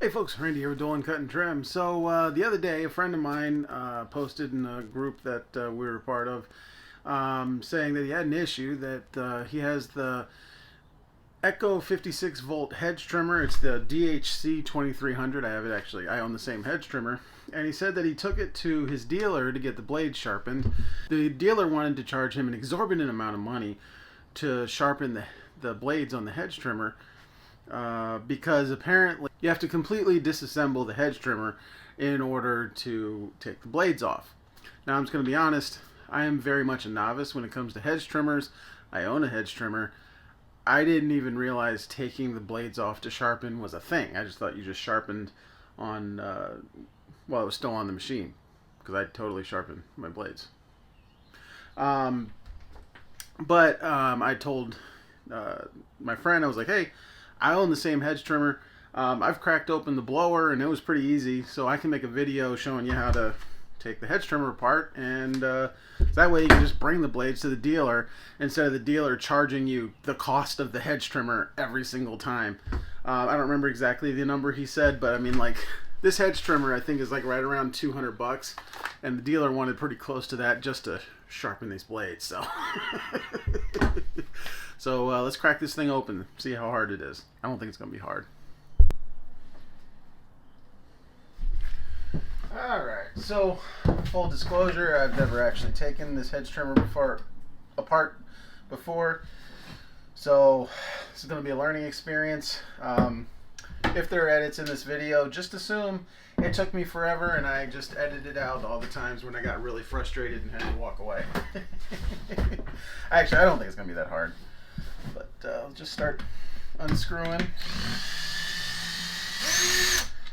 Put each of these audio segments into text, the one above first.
Hey folks, Randy here with Dolan Cut and Trim. So the other day, a friend of mine posted in a group that we were part of, saying that he had an issue that he has the Echo 56 volt hedge trimmer. It's the DHC-2300. I have it actually. I own the same hedge trimmer. And he said that he took it to his dealer to get the blade sharpened. The dealer wanted to charge him an exorbitant amount of money to sharpen the blades on the hedge trimmer. Because apparently you have to completely disassemble the hedge trimmer in order to take the blades off. Now I'm just going to be honest, I am very much a novice when it comes to hedge trimmers. I own a hedge trimmer. I didn't even realize taking the blades off to sharpen was a thing. I just thought you just sharpened on, while it was still on the machine, because I totally sharpened my blades. I told my friend, I was like, hey, I own the same hedge trimmer. I've cracked open the blower and it was pretty easy, so I can make a video showing you how to take the hedge trimmer apart, and that way you can just bring the blades to the dealer instead of the dealer charging you the cost of the hedge trimmer every single time. I don't remember exactly the number he said, but I mean, like, this hedge trimmer I think is like right around $200, and the dealer wanted pretty close to that just to sharpen these blades. So let's crack this thing open, see how hard it is. I don't think it's going to be hard. Alright, so full disclosure, I've never actually taken this hedge trimmer apart before. So this is going to be a learning experience. If there are edits in this video, just assume it took me forever and I just edited out all the times when I got really frustrated and had to walk away. Actually, I don't think it's going to be that hard. But I'll just start unscrewing.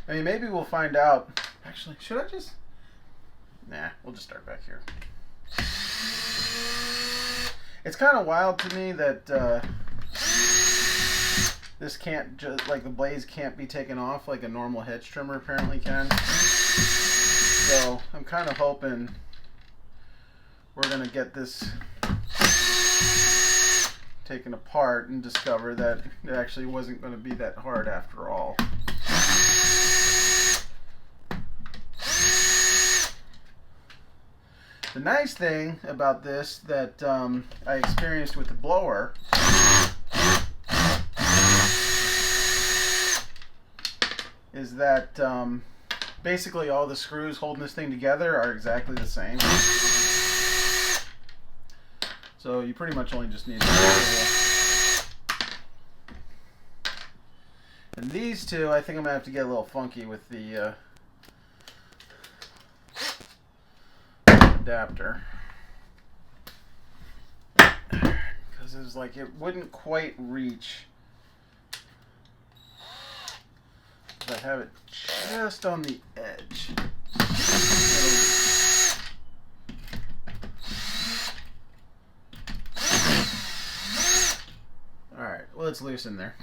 I mean, maybe we'll find out. Actually, should I just? Nah, we'll just start back here. It's kind of wild to me that this can't just, like, the blades can't be taken off like a normal hedge trimmer apparently can. So I'm kind of hoping we're gonna get this taken apart and discover that it actually wasn't going to be that hard after all. The nice thing about this that I experienced with the blower is that basically all the screws holding this thing together are exactly the same. So you pretty much only just need to. And these two, I think I'm going to have to get a little funky with the adapter. Because it was like it wouldn't quite reach. I have it just on the edge. Alright, well, it's loose in there.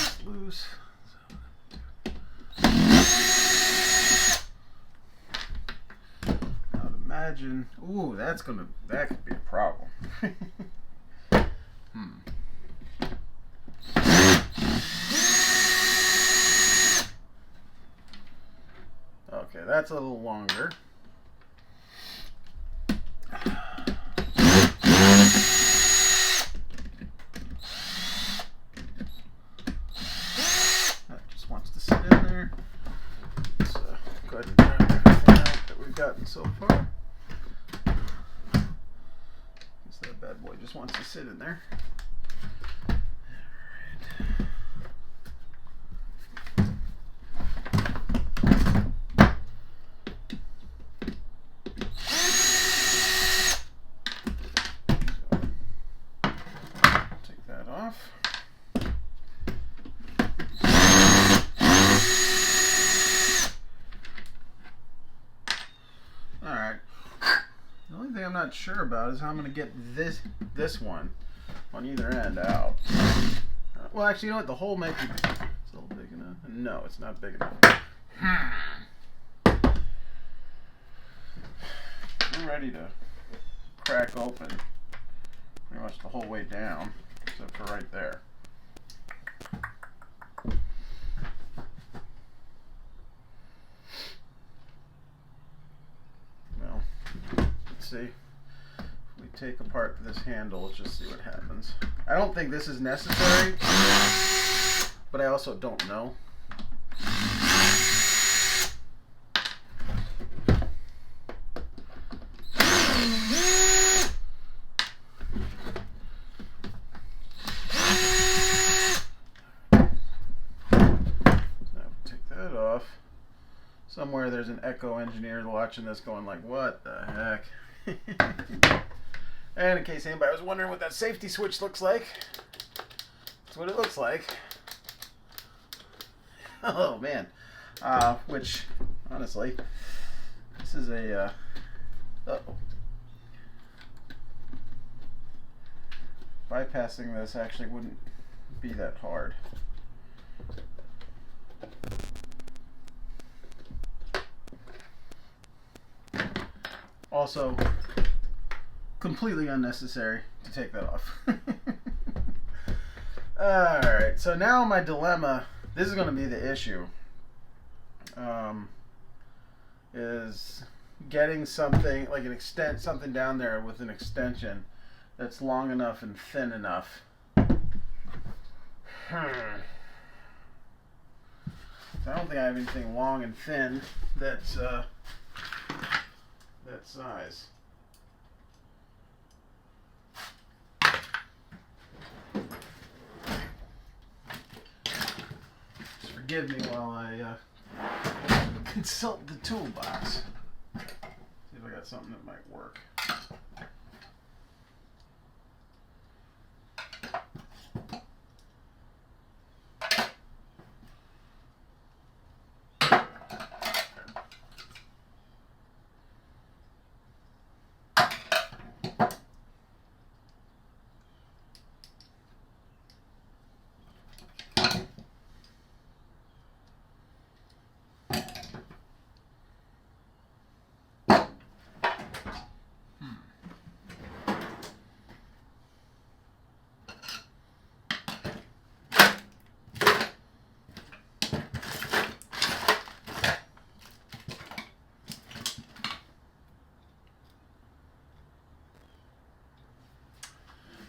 It's loose. I would imagine. Ooh, that could be a problem. Okay, that's a little longer. Go ahead and grab everything out that we've gotten so far. That bad boy just wants to sit in there. Take that off. Alright. The only thing I'm not sure about is how I'm going to get this one on either end out. Well, actually, you know what? The hole might be still big enough. No, it's not big enough. I'm ready to crack open pretty much the whole way down, except for right there. Well, let's see. If we take apart this handle, let's just see what happens. I don't think this is necessary, but I also don't know. Somewhere there's an echo engineer watching this going like, what the heck? And in case anybody was wondering what that safety switch looks like, that's what it looks like. Oh man. Which, honestly, this is a, uh-oh. Bypassing this actually wouldn't be that hard. Also, completely unnecessary to take that off. Alright, so now my dilemma, this is going to be the issue, is getting something, like something down there with an extension that's long enough and thin enough. So I don't think I have anything long and thin that's, that size. Just forgive me while I consult the toolbox. See if I got something that might work.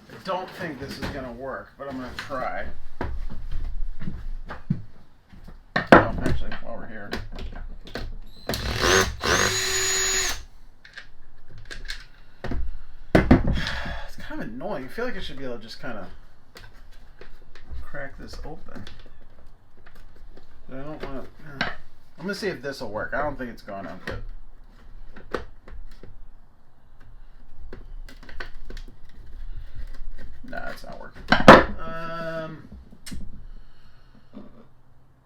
I don't think this is going to work, but I'm going to try. Oh, actually, while we're here. It's kind of annoying. I feel like I should be able to just kind of crack this open. But I don't want to... I'm going to see if this will work. I don't think it's going to, but... Nah, it's not working.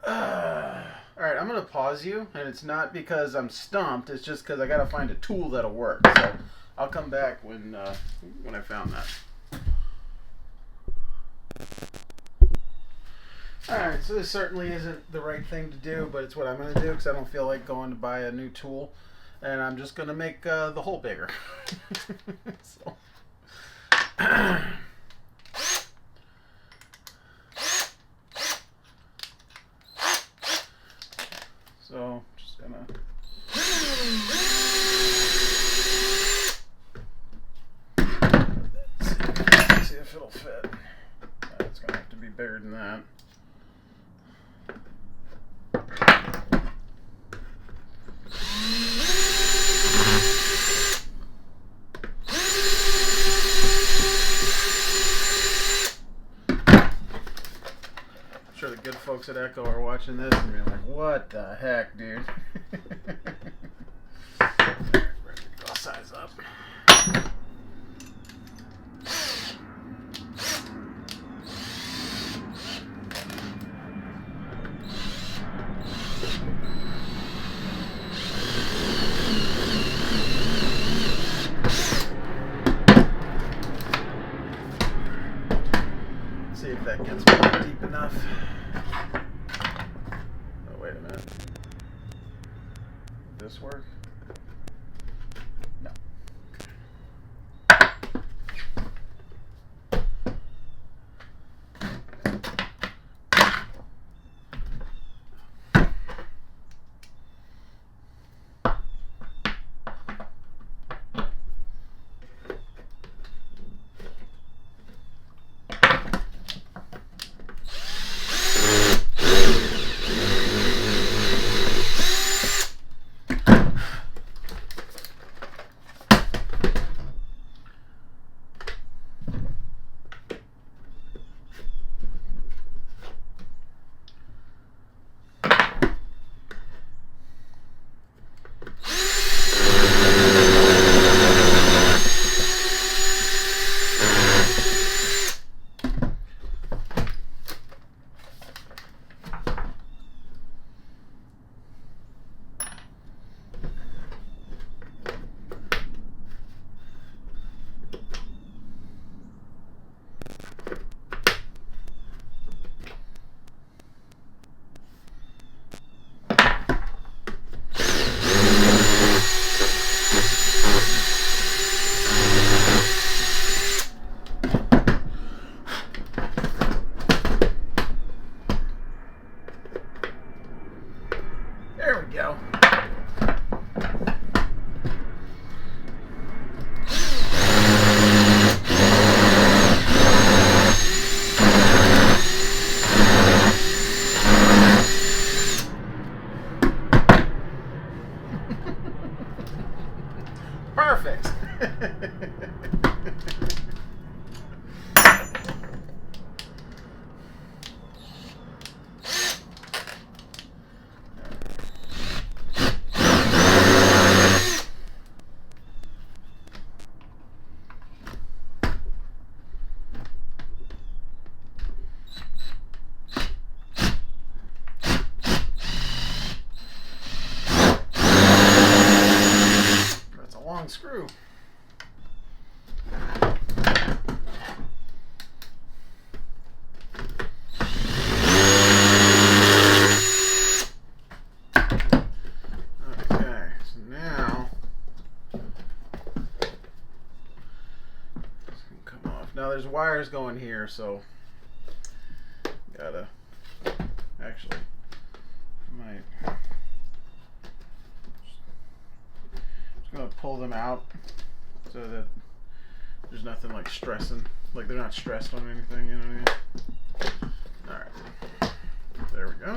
Alright, I'm going to pause you, and it's not because I'm stumped, it's just because I got to find a tool that'll work. So I'll come back when I found that. Alright, so this certainly isn't the right thing to do, but it's what I'm going to do because I don't feel like going to buy a new tool. And I'm just going to make the hole bigger. So... So, just gonna... see if it'll fit. It's gonna have to be bigger than that. I'm sure the good folks at Echo are watching this and being like, what the heck, dude? I'll size up. See if that gets me deep enough. Oh, wait a minute. Did this work? No. There we go. Perfect. That's a long screw. Now there's wires going here, so gotta actually might just gonna pull them out so that there's nothing like stressing, like they're not stressed on anything, you know what I mean? Alright, there we go.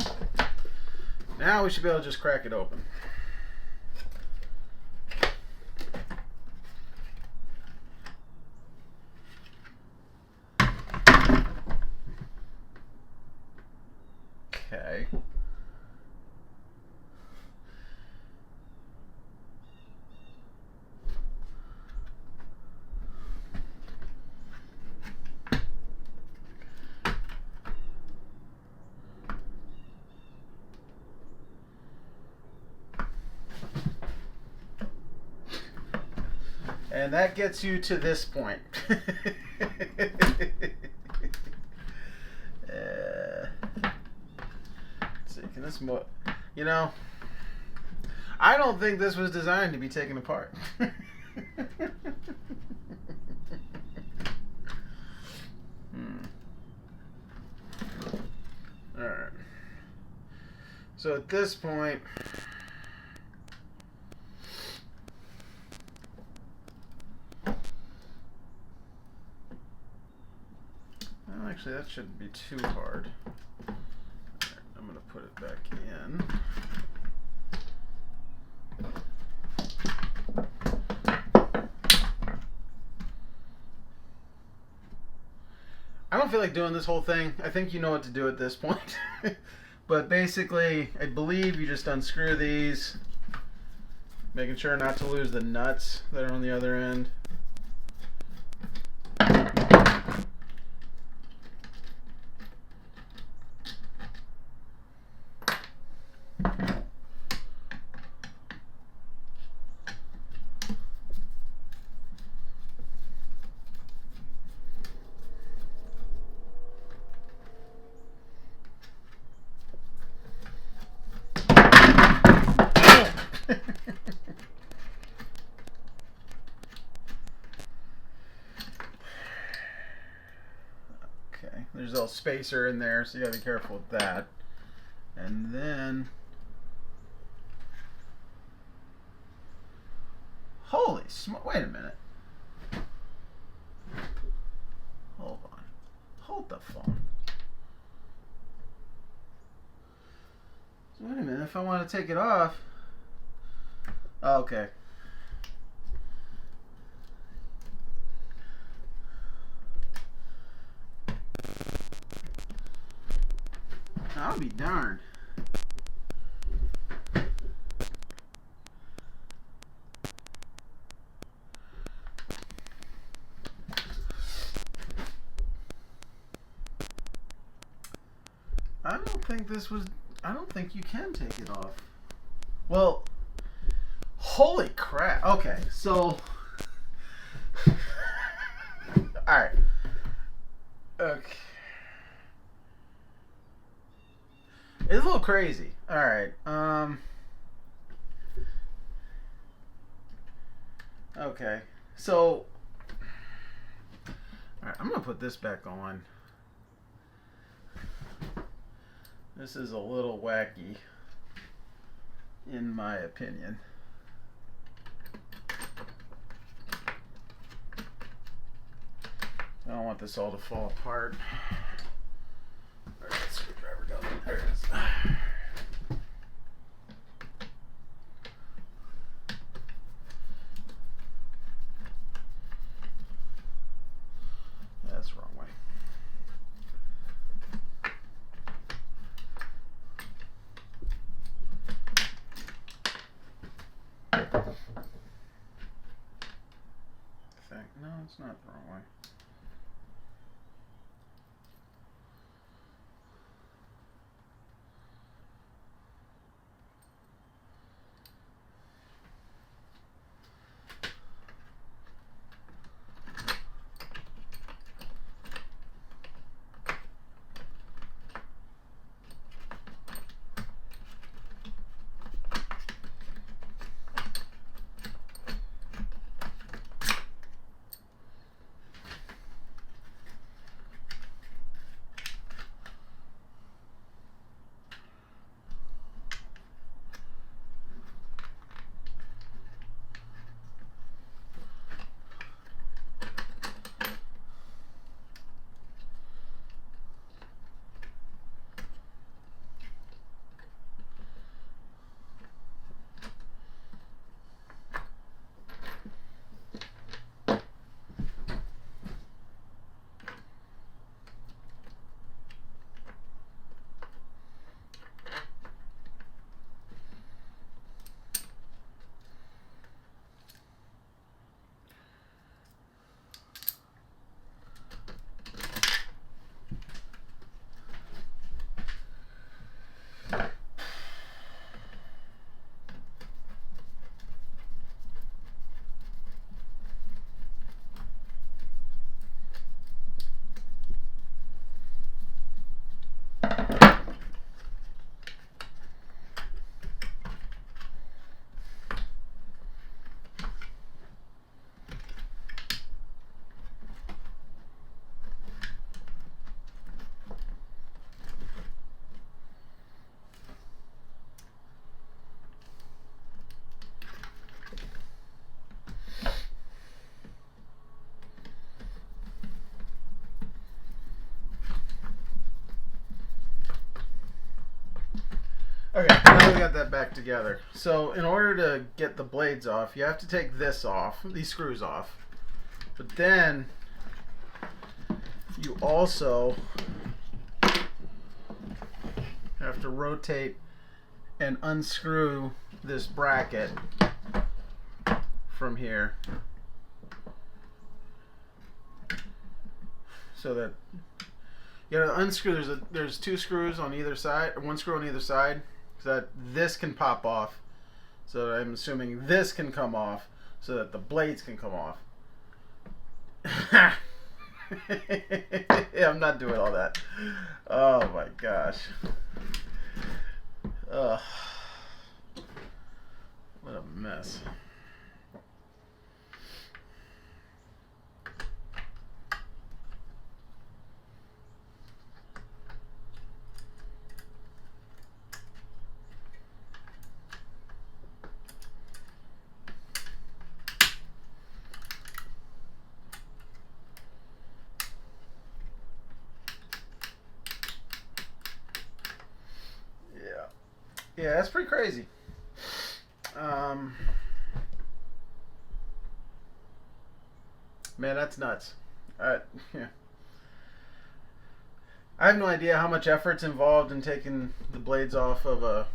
Now we should be able to just crack it open. Okay. And that gets you to this point. Let's see, can this you know, I don't think this was designed to be taken apart. Alright. So at this point, well, actually that shouldn't be too hard. Right, I'm going to put it back in. I don't feel like doing this whole thing. I think you know what to do at this point. But basically, I believe you just unscrew these, making sure not to lose the nuts that are on the other end. Okay, there's a little spacer in there, so you gotta be careful with that. And then, holy smoke! Wait a minute. Hold on. Hold the phone. So wait a minute. If I want to take it off, oh, okay. I'll be darned. I don't think this was. I don't think you can take it off. Well, holy crap. Okay, so. Alright. Okay. It's a little crazy. Alright. Okay. So. Alright, I'm gonna put this back on. This is a little wacky, in my opinion. I don't want this all to fall apart. Where's that screwdriver go? There it is. That's the wrong way. No, it's not the wrong way. Okay, now we got that back together. So in order to get the blades off, you have to take this off, these screws off. But then you also have to rotate and unscrew this bracket from here so that you gotta unscrew. There's two screws on either side, or one screw on either side, so that this can pop off. So I'm assuming this can come off, so that the blades can come off. Yeah, I'm not doing all that. Oh my gosh. Ugh. What a mess. Yeah, that's pretty crazy. Man, that's nuts. Yeah. I have no idea how much effort's involved in taking the blades off of a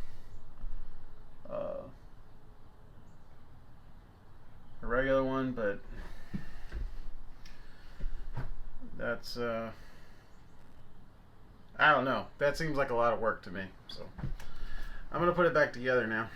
regular one, but that's I don't know. That seems like a lot of work to me. So I'm gonna put it back together now.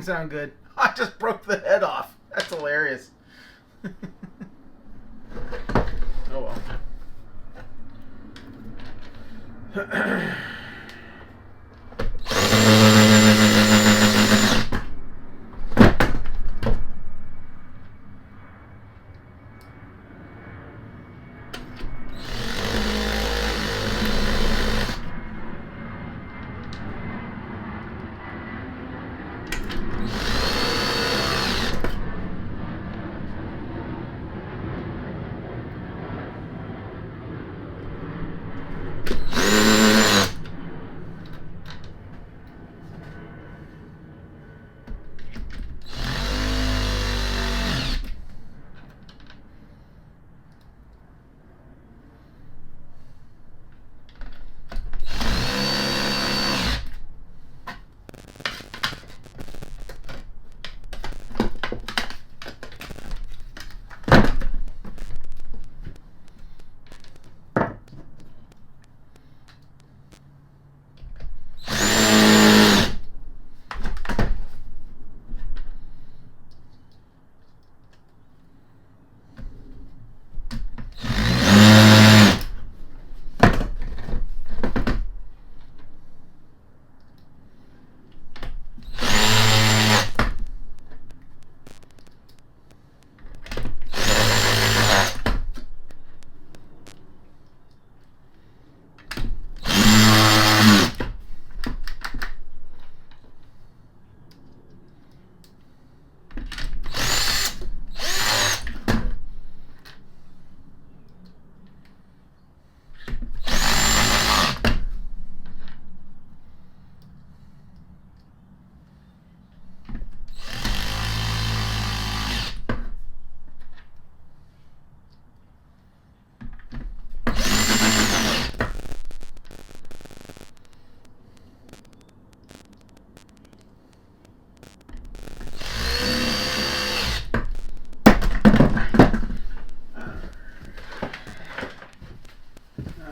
didn't sound good. I just broke the head off. That's hilarious. Oh well.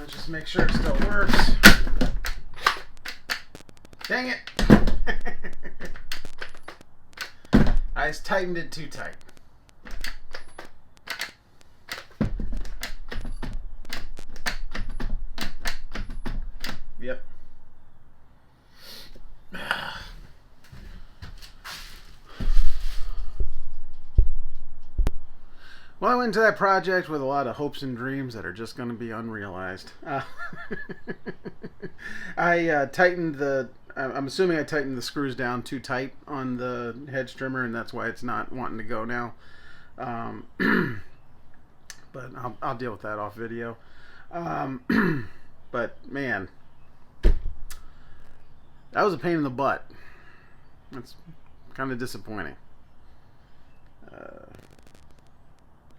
Just make sure it still works. Dang it! I just tightened it too tight. Yep. Well, I went into that project with a lot of hopes and dreams that are just going to be unrealized. I tightened the... I'm assuming I tightened the screws down too tight on the hedge trimmer, and that's why it's not wanting to go now. But I'll deal with that off video. But, man, that was a pain in the butt. That's kind of disappointing.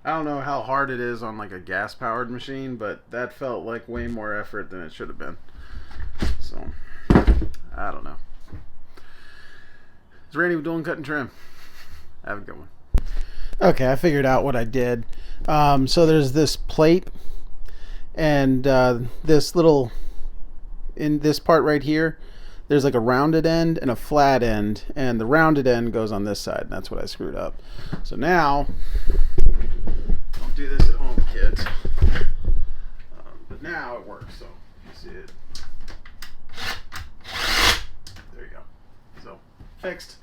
I don't know how hard it is on like a gas-powered machine, but that felt like way more effort than it should have been. So, I don't know. It's Randy with Dual & Cut and Trim. Have a good one. Okay, I figured out what I did. So there's this plate and this little, in this part right here, there's like a rounded end and a flat end, and the rounded end goes on this side, and that's what I screwed up. So now, don't do this at home, kids. But now it works, so you see it. There you go. So, fixed.